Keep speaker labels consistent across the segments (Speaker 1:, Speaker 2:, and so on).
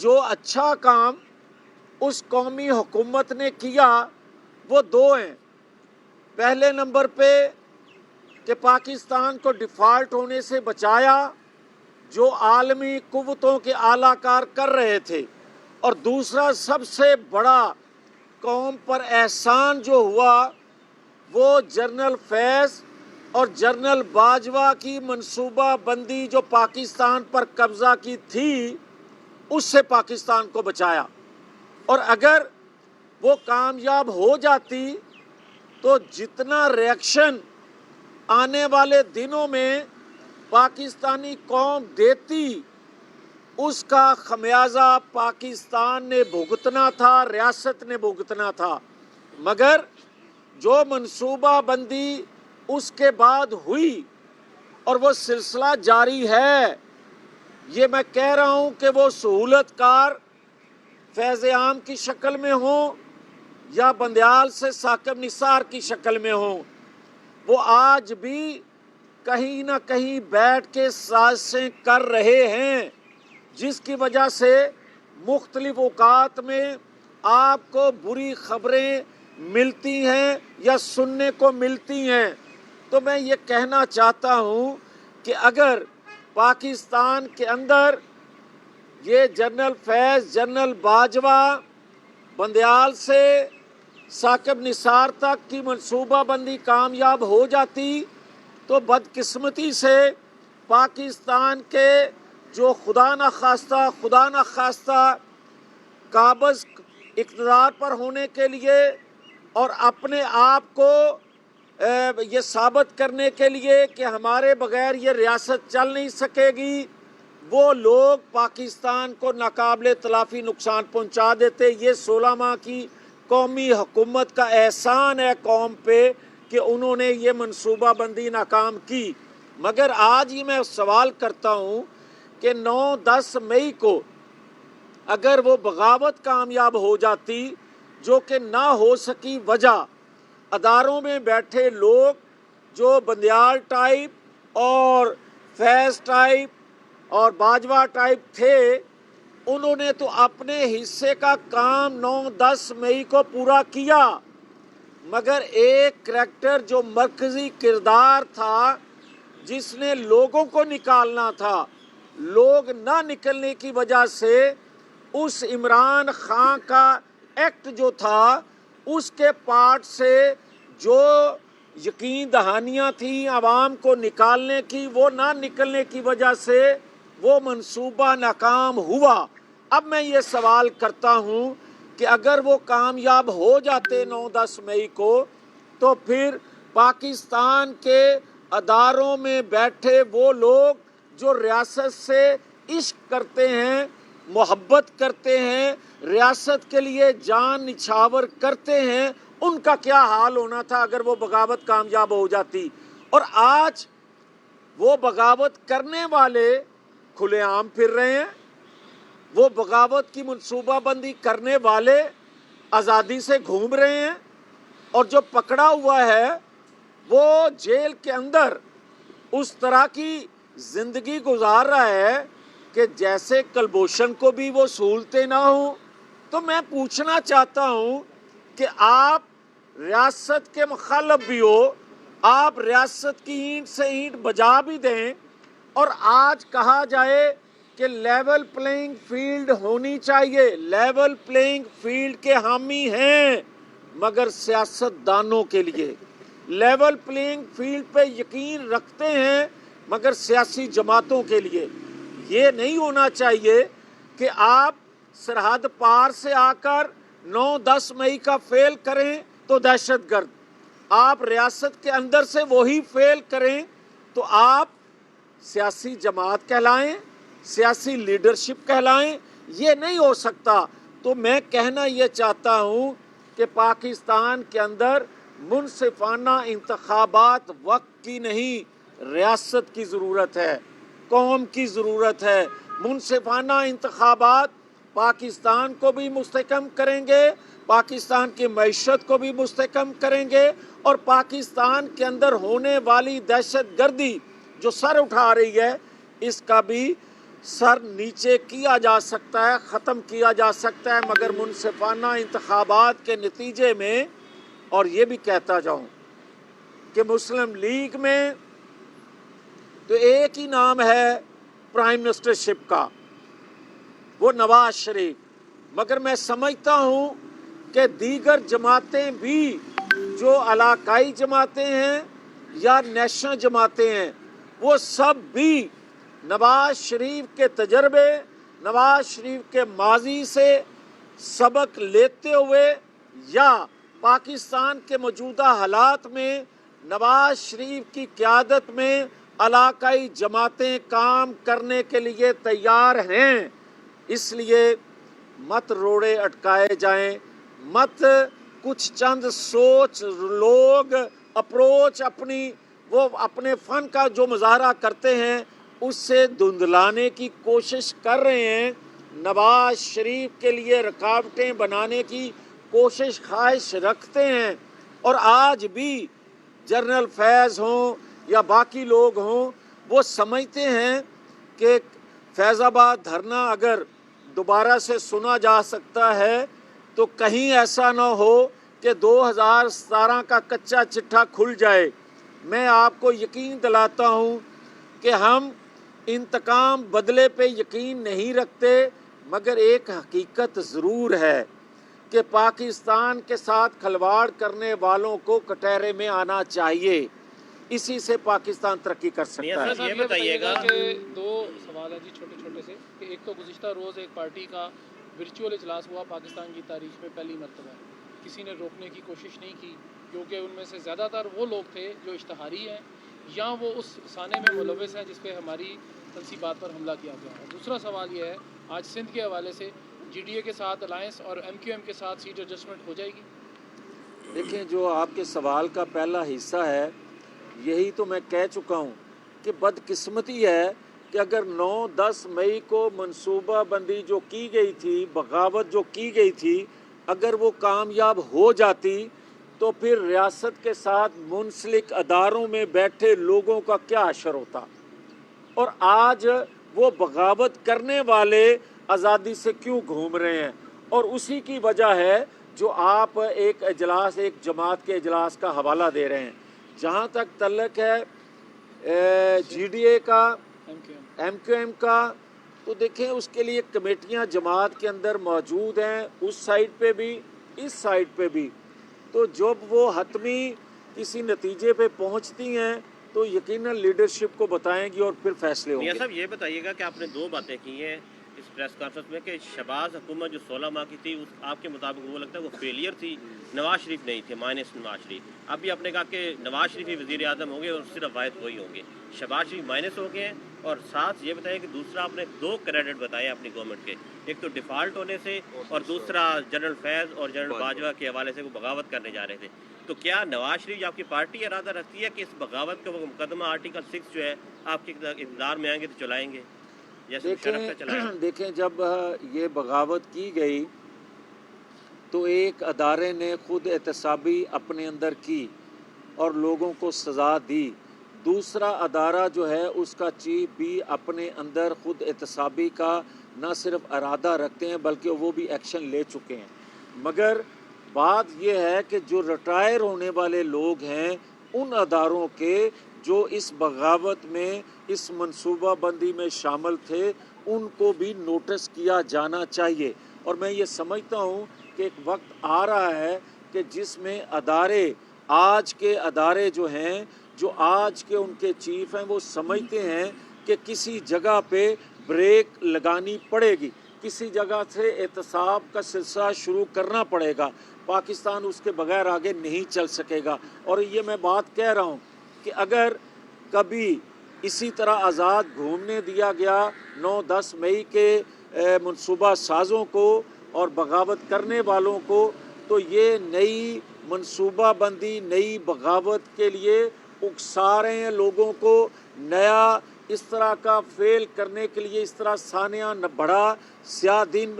Speaker 1: جو اچھا کام اس قومی حکومت نے کیا وہ دو ہیں. پہلے نمبر پہ کہ پاکستان کو ڈیفالٹ ہونے سے بچایا جو عالمی قوتوں کے اعلی کار کر رہے تھے، اور دوسرا سب سے بڑا قوم پر احسان جو ہوا وہ جنرل فیض اور جنرل باجوہ کی منصوبہ بندی جو پاکستان پر قبضہ کی تھی اس سے پاکستان کو بچایا. اور اگر وہ کامیاب ہو جاتی تو جتنا ریئیکشن آنے والے دنوں میں پاکستانی قوم دیتی اس کا خمیازہ پاکستان نے بھگتنا تھا، ریاست نے بھگتنا تھا. مگر جو منصوبہ بندی اس کے بعد ہوئی اور وہ سلسلہ جاری ہے، یہ میں کہہ رہا ہوں کہ وہ سہولت کار فیض عام کی شکل میں ہوں یا بندیال سے ثاقب نثار کی شکل میں ہوں، وہ آج بھی کہیں نہ کہیں بیٹھ کے سازشیں کر رہے ہیں، جس کی وجہ سے مختلف اوقات میں آپ کو بری خبریں ملتی ہیں یا سننے کو ملتی ہیں. تو میں یہ کہنا چاہتا ہوں کہ اگر پاکستان کے اندر یہ جنرل فیض، جنرل باجوہ، بندیال سے ثاقب نثار تک کی منصوبہ بندی کامیاب ہو جاتی تو بدقسمتی سے پاکستان کے جو خدا نخواستہ قابض اقتدار پر ہونے کے لیے اور اپنے آپ کو یہ ثابت کرنے کے لیے کہ ہمارے بغیر یہ ریاست چل نہیں سکے گی، وہ لوگ پاکستان کو ناقابل تلافی نقصان پہنچا دیتے. یہ 16 ماہ کی قومی حکومت کا احسان ہے قوم پہ کہ انہوں نے یہ منصوبہ بندی ناکام کی. مگر آج ہی میں سوال کرتا ہوں کہ 9-10 مئی کو اگر وہ بغاوت کامیاب ہو جاتی جو کہ نہ ہو سکی، وجہ اداروں میں بیٹھے لوگ جو بندیال ٹائپ اور فیض ٹائپ اور باجوہ ٹائپ تھے، انہوں نے تو اپنے حصے کا کام 9-10 مئی کو پورا کیا. مگر ایک کریکٹر جو مرکزی کردار تھا جس نے لوگوں کو نکالنا تھا، لوگ نہ نکلنے کی وجہ سے اس عمران خان کا ایکٹ جو تھا اس کے پارٹ سے جو یقین دہانیاں تھیں عوام کو نکالنے کی، وہ نہ نکلنے کی وجہ سے وہ منصوبہ ناکام ہوا. اب میں یہ سوال کرتا ہوں کہ اگر وہ کامیاب ہو جاتے 9-10 مئی کو تو پھر پاکستان کے اداروں میں بیٹھے وہ لوگ جو ریاست سے عشق کرتے ہیں، محبت کرتے ہیں، ریاست کے لیے جان نچھاور کرتے ہیں، ان کا کیا حال ہونا تھا اگر وہ بغاوت کامیاب ہو جاتی. اور آج وہ بغاوت کرنے والے کھلے عام پھر رہے ہیں، وہ بغاوت کی منصوبہ بندی کرنے والے آزادی سے گھوم رہے ہیں، اور جو پکڑا ہوا ہے وہ جیل کے اندر اس طرح کی زندگی گزار رہا ہے کہ جیسے کلبھوشن کو بھی وہ سہولتیں نہ ہوں. تو میں پوچھنا چاہتا ہوں کہ آپ ریاست کے مخالف بھی ہو، آپ ریاست کی اینٹ سے اینٹ بجا بھی دیں، اور آج کہا جائے کہ لیول پلینگ فیلڈ ہونی چاہیے. لیول پلینگ فیلڈ کے حامی ہیں مگر سیاست دانوں کے لیے، لیول پلینگ فیلڈ پہ یقین رکھتے ہیں مگر سیاسی جماعتوں کے لیے. یہ نہیں ہونا چاہیے کہ آپ سرحد پار سے آ کر 9-10 مئی کا فیل کریں تو دہشت گرد، آپ ریاست کے اندر سے وہی فیل کریں تو آپ سیاسی جماعت کہلائیں، سیاسی لیڈرشپ کہلائیں. یہ نہیں ہو سکتا. تو میں کہنا یہ چاہتا ہوں کہ پاکستان کے اندر منصفانہ انتخابات وقت کی نہیں، ریاست کی ضرورت ہے، قوم کی ضرورت ہے. منصفانہ انتخابات پاکستان کو بھی مستحکم کریں گے، پاکستان کی معیشت کو بھی مستحکم کریں گے، اور پاکستان کے اندر ہونے والی دہشت گردی جو سر اٹھا رہی ہے اس کا بھی سر نیچے کیا جا سکتا ہے، ختم کیا جا سکتا ہے، مگر منصفانہ انتخابات کے نتیجے میں. اور یہ بھی کہتا جاؤں کہ مسلم لیگ میں تو ایک ہی نام ہے پرائم منسٹرشپ کا، وہ نواز شریف. مگر میں سمجھتا ہوں کہ دیگر جماعتیں بھی جو علاقائی جماعتیں ہیں یا نیشنل جماعتیں ہیں، وہ سب بھی نواز شریف کے تجربے، نواز شریف کے ماضی سے سبق لیتے ہوئے یا پاکستان کے موجودہ حالات میں نواز شریف کی قیادت میں علاقائی جماعتیں کام کرنے کے لیے تیار ہیں. اس لیے مت روڑے اٹکائے جائیں، مت کچھ چند سوچ لوگ اپروچ وہ اپنے فن کا جو مظاہرہ کرتے ہیں اس سے دھندلانے کی کوشش کر رہے ہیں، نواز شریف کے لیے رکاوٹیں بنانے کی کوشش خواہش رکھتے ہیں. اور آج بھی جنرل فیض ہوں یا باقی لوگ ہوں، وہ سمجھتے ہیں کہ فیض آباد دھرنا اگر دوبارہ سے سنا جا سکتا ہے تو کہیں ایسا نہ ہو کہ 2017 کا کچا چٹھا کھل جائے. میں آپ کو یقین دلاتا ہوں کہ ہم انتقام بدلے پہ یقین نہیں رکھتے، مگر ایک حقیقت ضرور ہے کہ پاکستان کے ساتھ کھلواڑ کرنے والوں کو کٹہرے میں آنا چاہیے. اسی سے پاکستان ترقی کر سکتا ہے.
Speaker 2: یہ بتائیے گا کہ دو سوال ہیں جی چھوٹے چھوٹے سے، کہ ایک تو گزشتہ روز ایک پارٹی کا ورچوئل اجلاس ہوا پاکستان کی تاریخ میں پہلی مرتبہ. کسی نے روکنے کی کوشش نہیں کی، کیونکہ ان میں سے زیادہ تر وہ لوگ تھے جو اشتہاری ہیں یا وہ اس سانے میں ملوث ہیں جس پہ ہماری تنصیبات پر حملہ کیا گیا ہے. دوسرا سوال یہ ہے، آج سندھ کے حوالے سے جی ڈی اے کے ساتھ الائنس اور ایم کیو ایم کے ساتھ سیٹ ایڈجسٹمنٹ ہو جائے گی؟
Speaker 1: دیکھیں، جو آپ کے سوال کا پہلا حصہ ہے یہی تو میں کہہ چکا ہوں کہ بدقسمتی ہے کہ اگر 9-10 مئی کو منصوبہ بندی جو کی گئی تھی، بغاوت جو کی گئی تھی، اگر وہ کامیاب ہو جاتی تو پھر ریاست کے ساتھ منسلک اداروں میں بیٹھے لوگوں کا کیا حشر ہوتا. اور آج وہ بغاوت کرنے والے آزادی سے کیوں گھوم رہے ہیں؟ اور اسی کی وجہ ہے جو آپ ایک جماعت کے اجلاس کا حوالہ دے رہے ہیں. جہاں تک تعلق ہے جی ڈی اے کا، ایم کیو ایم کا، تو دیکھیں اس کے لیے کمیٹیاں جماعت کے اندر موجود ہیں، اس سائڈ پہ بھی اس سائڈ پہ بھی. تو جب وہ حتمی کسی نتیجے پہ پہنچتی ہیں تو یقیناً لیڈرشپ کو بتائیں گی اور پھر فیصلے ہوں گے.
Speaker 3: صاحب یہ بتائیے گا کہ آپ نے دو باتیں کی ہیں اس پریس کانفرنس میں کہ شہباز حکومت جو 16 ماہ کی تھی آپ کے مطابق وہ لگتا ہے وہ فیلئر تھی، نواز شریف نہیں تھے، مائنس نواز شریف. اب بھی آپ نے کہا کہ نواز شریف ہی وزیر اعظم ہوں گے اور صرف واحد وہی ہوں گے، شہباز شریف مائنس ہو گئے ہیں. اور ساتھ یہ بتائیے کہ دوسرا آپ نے دو کریڈٹ بتائے اپنی گورنمنٹ کے، ایک تو ڈیفالٹ ہونے سے اور دوسرا جنرل فیض اور جنرل باجوہ کے حوالے سے وہ بغاوت کرنے جا رہے تھے. تو کیا نواز شریف یا آپ کی پارٹی ارادہ رکھتی ہے کہ اس بغاوت کا وہ مقدمہ آرٹیکل 6 جو ہے آپ کے اقتدار میں آئیں گے تو چلائیں گے؟
Speaker 1: دیکھیں جب یہ بغاوت کی گئی تو ایک ادارے نے خود احتسابی اپنے اندر کی اور لوگوں کو سزا دی. دوسرا ادارہ جو ہے اس کا چیف بھی اپنے اندر خود احتسابی کا نہ صرف ارادہ رکھتے ہیں بلکہ وہ بھی ایکشن لے چکے ہیں. مگر بات یہ ہے کہ جو ریٹائر ہونے والے لوگ ہیں ان اداروں کے جو اس بغاوت میں، اس منصوبہ بندی میں شامل تھے، ان کو بھی نوٹس کیا جانا چاہیے. اور میں یہ سمجھتا ہوں کہ ایک وقت آ رہا ہے کہ جس میں آج کے ادارے جو ہیں، جو آج کے ان کے چیف ہیں، وہ سمجھتے ہیں کہ کسی جگہ پہ بریک لگانی پڑے گی، کسی جگہ سے احتساب کا سلسلہ شروع کرنا پڑے گا. پاکستان اس کے بغیر آگے نہیں چل سکے گا. اور یہ میں بات کہہ رہا ہوں کہ اگر کبھی اسی طرح آزاد گھومنے دیا گیا 9-10 مئی کے منصوبہ سازوں کو اور بغاوت کرنے والوں کو، تو یہ نئی منصوبہ بندی، نئی بغاوت کے لیے اکسا رہے ہیں لوگوں کو. نیا اس طرح کا فیل کرنے کے لیے، اس طرح سانیہ بڑا سیاہ دن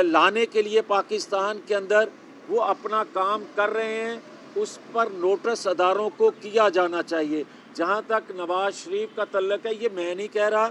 Speaker 1: لانے کے لیے پاکستان کے اندر وہ اپنا کام کر رہے ہیں. اس پر نوٹس اداروں کو کیا جانا چاہیے. جہاں تک نواز شریف کا تعلق ہے، یہ میں نہیں کہہ رہا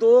Speaker 1: 2